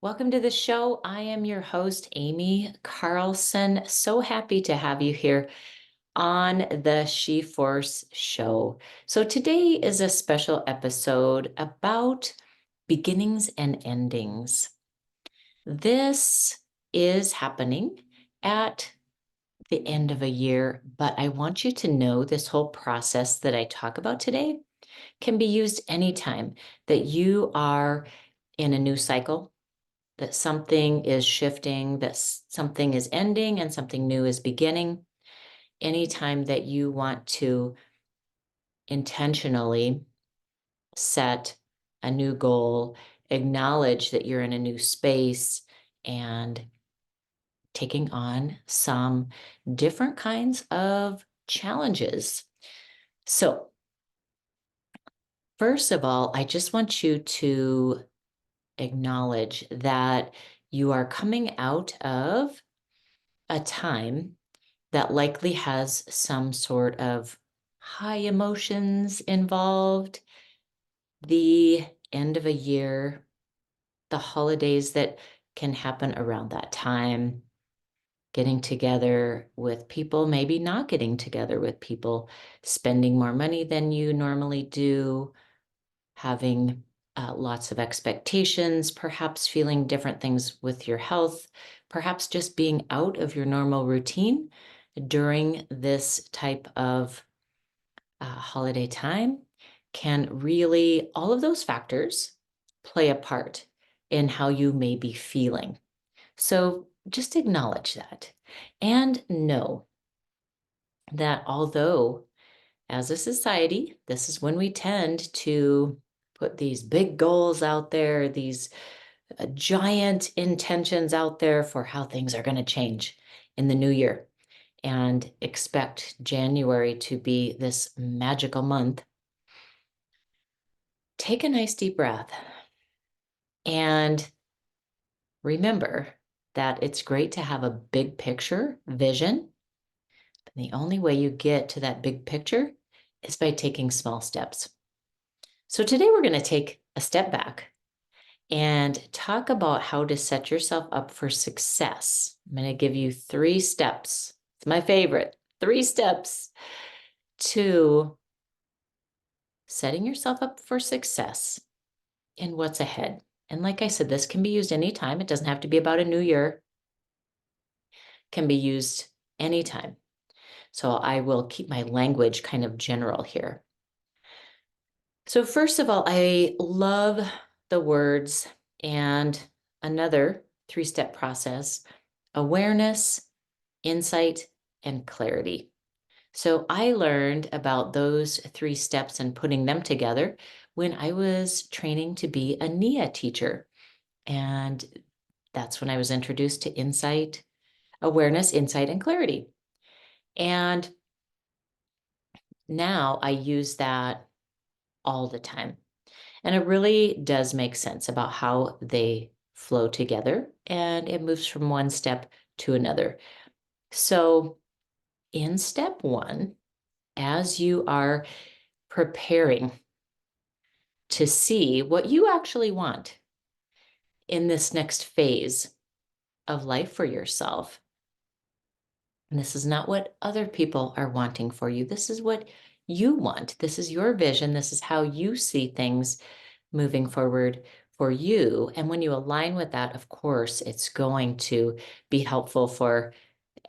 Welcome to the show. I am your host, Amy Carlson. So happy to have you here on the She Force show. So, today is a special episode about beginnings and endings. This is happening at the end of a year, but I want you to know this whole process that I talk about today can be used anytime that you are in a new cycle, that something is shifting, that something is ending and something new is beginning. Anytime that you want to intentionally set a new goal, acknowledge that you're in a new space and taking on some different kinds of challenges. So, first of all, I just want you to acknowledge that you are coming out of a time that likely has some sort of high emotions involved, the end of a year, the holidays that can happen around that time, getting together with people, maybe not getting together with people, spending more money than you normally do, having lots of expectations, perhaps feeling different things with your health, perhaps just being out of your normal routine during this type of holiday time can really, all of those factors play a part in how you may be feeling. So just acknowledge that and know that although as a society, this is when we tend to put these big goals out there, these giant intentions out there for how things are going to change in the new year, and expect January to be this magical month. Take a nice deep breath and remember that it's great to have a big picture vision. But the only way you get to that big picture is by taking small steps. So today we're going to take a step back and talk about how to set yourself up for success. I'm going to give you 3 steps. It's my favorite. 3 steps to setting yourself up for success in what's ahead. And like I said, this can be used anytime. It doesn't have to be about a new year. It can be used anytime. So I will keep my language kind of general here. So first of all, I love the words and another 3-step process: awareness, insight, and clarity. So I learned about those 3 steps and putting them together when I was training to be a NIA teacher. And that's when I was introduced to insight, awareness, insight, and clarity. And now I use that all the time. And it really does make sense about how they flow together, and it moves from one step to another. So in step 1, as you are preparing to see what you actually want in this next phase of life for yourself, and this is not what other people are wanting for you. This is what you want. This is your vision. This is how you see things moving forward for you. And when you align with that, of course, it's going to be helpful for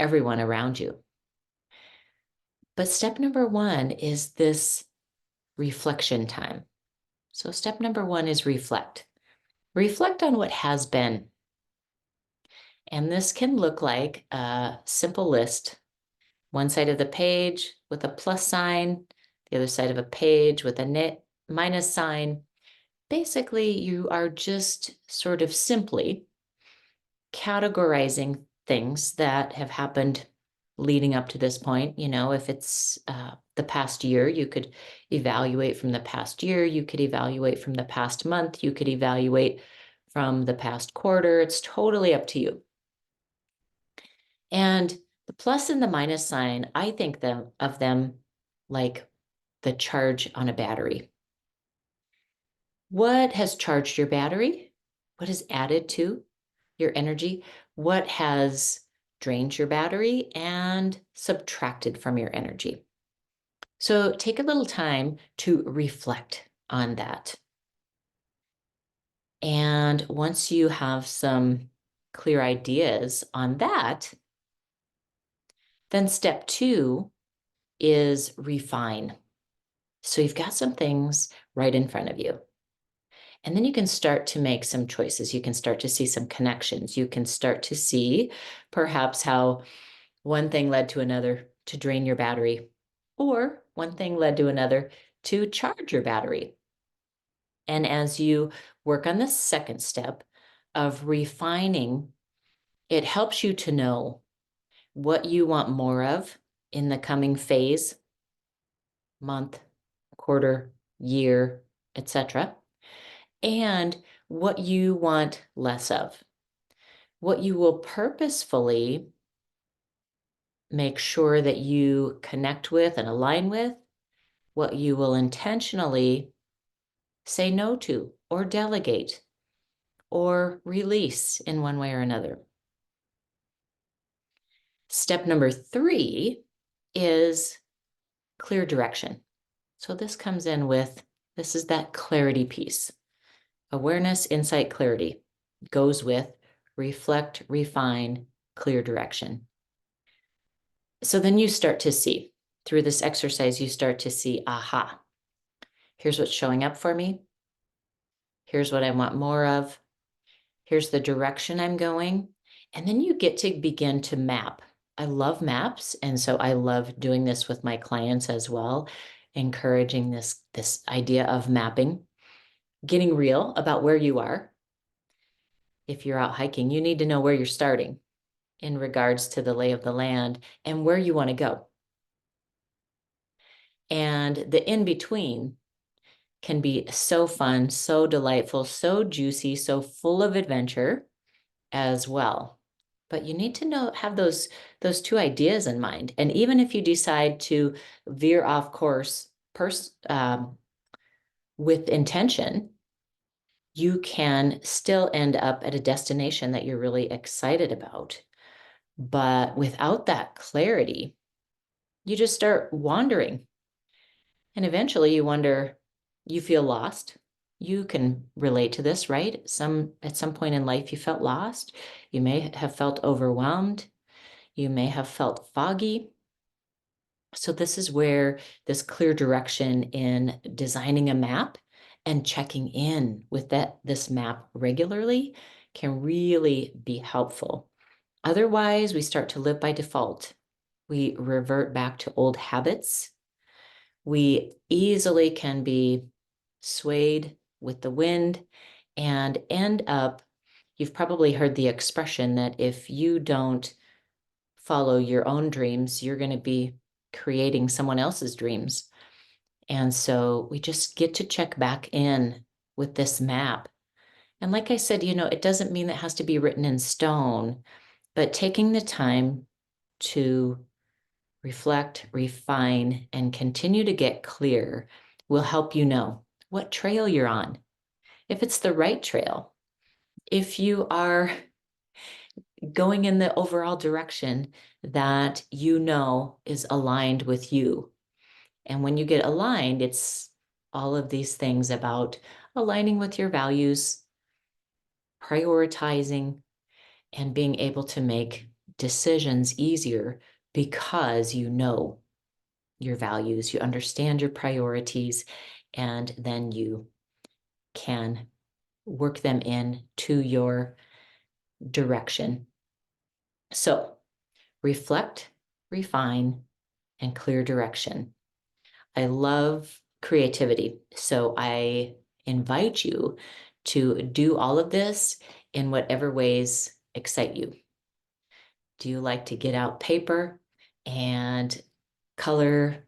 everyone around you. But step number 1 is this reflection time. So step number 1 is reflect. Reflect on what has been. And this can look like a simple list: one side of the page with a plus sign, the other side of a page with a minus sign. Basically, you are just sort of simply categorizing things that have happened leading up to this point. You know, if it's the past year, you could evaluate from the past year, you could evaluate from the past month, you could evaluate from the past quarter. It's totally up to you. And the plus and the minus sign, I think of them like the charge on a battery. What has charged your battery? What has added to your energy? What has drained your battery and subtracted from your energy? So take a little time to reflect on that. And once you have some clear ideas on that, then step 2 is refine. So you've got some things right in front of you. And then you can start to make some choices. You can start to see some connections. You can start to see perhaps how one thing led to another to drain your battery, or one thing led to another to charge your battery. And as you work on the second step of refining, it helps you to know what you want more of in the coming phase, month, quarter, year, etc., and what you want less of. What you will purposefully make sure that you connect with and align with, what you will intentionally say no to or delegate or release in one way or another. Step number 3 is clear direction. So this comes in with, this is that clarity piece. Awareness, insight, clarity goes with reflect, refine, clear direction. So then you start to see, through this exercise, you start to see, aha, here's what's showing up for me. Here's what I want more of. Here's the direction I'm going. And then you get to begin to map. I love maps. And so I love doing this with my clients as well, encouraging this idea of mapping, getting real about where you are. If you're out hiking, you need to know where you're starting in regards to the lay of the land and where you want to go. And the in between can be so fun, so delightful, so juicy, so full of adventure as well. But you need to have those 2 ideas in mind. And even if you decide to veer off course with intention, you can still end up at a destination that you're really excited about. But without that clarity, you just start wandering. And eventually you feel lost. You can relate to this, right? At some point in life, you felt lost. You may have felt overwhelmed. You may have felt foggy. So this is where this clear direction in designing a map and checking in with this map regularly can really be helpful. Otherwise, we start to live by default. We revert back to old habits. We easily can be swayed with the wind and end up, you've probably heard the expression that if you don't follow your own dreams, you're going to be creating someone else's dreams. And so we just get to check back in with this map. And like I said, it doesn't mean that it has to be written in stone, but taking the time to reflect, refine, and continue to get clear will help you know what trail you're on, if it's the right trail, if you are going in the overall direction that is aligned with you. And when you get aligned, it's all of these things about aligning with your values, prioritizing, and being able to make decisions easier because you know your values, you understand your priorities, and then you can work them in to your direction. So reflect, refine, and clear direction. I love creativity. So I invite you to do all of this in whatever ways excite you. Do you like to get out paper and color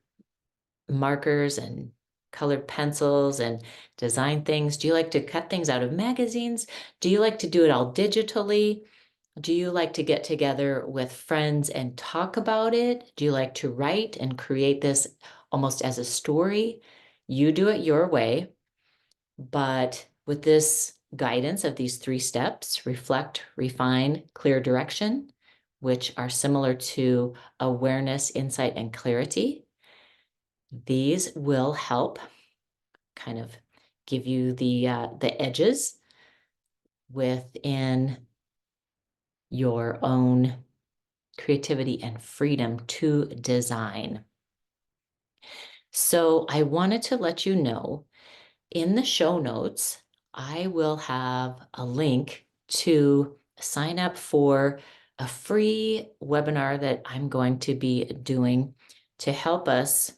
markers and colored pencils and design things? Do you like to cut things out of magazines? Do you like to do it all digitally? Do you like to get together with friends and talk about it? Do you like to write and create this almost as a story? You do it your way, but with this guidance of these 3 steps: reflect, refine, clear direction, which are similar to awareness, insight, and clarity. These will help kind of give you the edges within your own creativity and freedom to design. So I wanted to let you know, in the show notes, I will have a link to sign up for a free webinar that I'm going to be doing to help us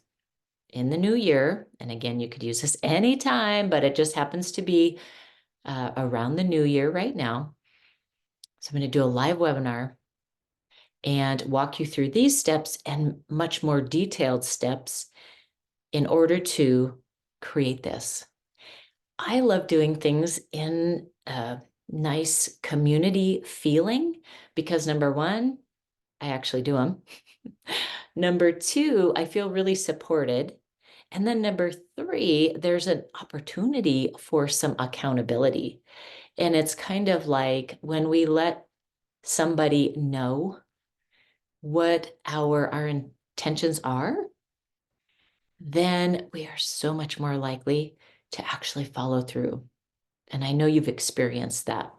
in the new year. And again, you could use this anytime, but it just happens to be around the new year right now. So I'm going to do a live webinar and walk you through these steps and much more detailed steps in order to create this. I love doing things in a nice community feeling because, number one, I actually do them. Number two, I feel really supported. And then number three, there's an opportunity for some accountability. And it's kind of like when we let somebody know what our intentions are, then we are so much more likely to actually follow through. And I know you've experienced that.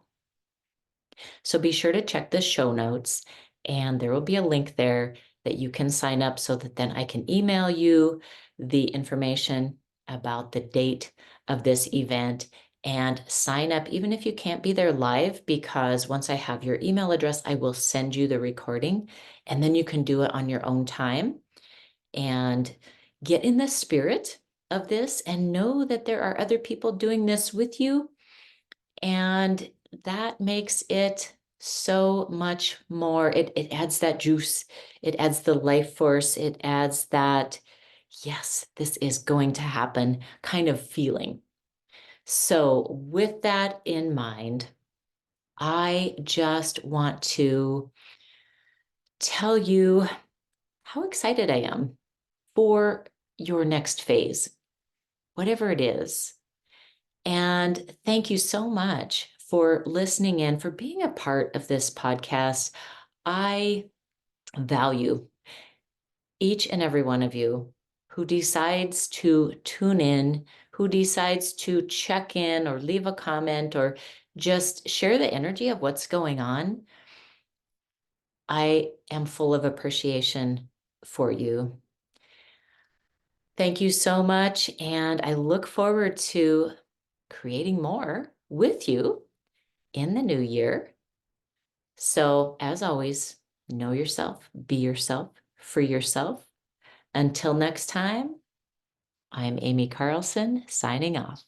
So be sure to check the show notes, and there will be a link there that you can sign up so that then I can email you the information about the date of this event and sign up even if you can't be there live, because once I have your email address, I will send you the recording and then you can do it on your own time and get in the spirit of this and know that there are other people doing this with you. And that makes it so much more. It adds that juice. It adds the life force. It adds that, yes, this is going to happen kind of feeling. So with that in mind, I just want to tell you how excited I am for your next phase, whatever it is. And thank you so much for listening in, for being a part of this podcast. I value each and every one of you who decides to tune in, who decides to check in or leave a comment or just share the energy of what's going on. I am full of appreciation for you. Thank you so much. And I look forward to creating more with you in the new year. So, as always, know yourself, be yourself, free yourself. Until next time, I'm Amy Carlson signing off.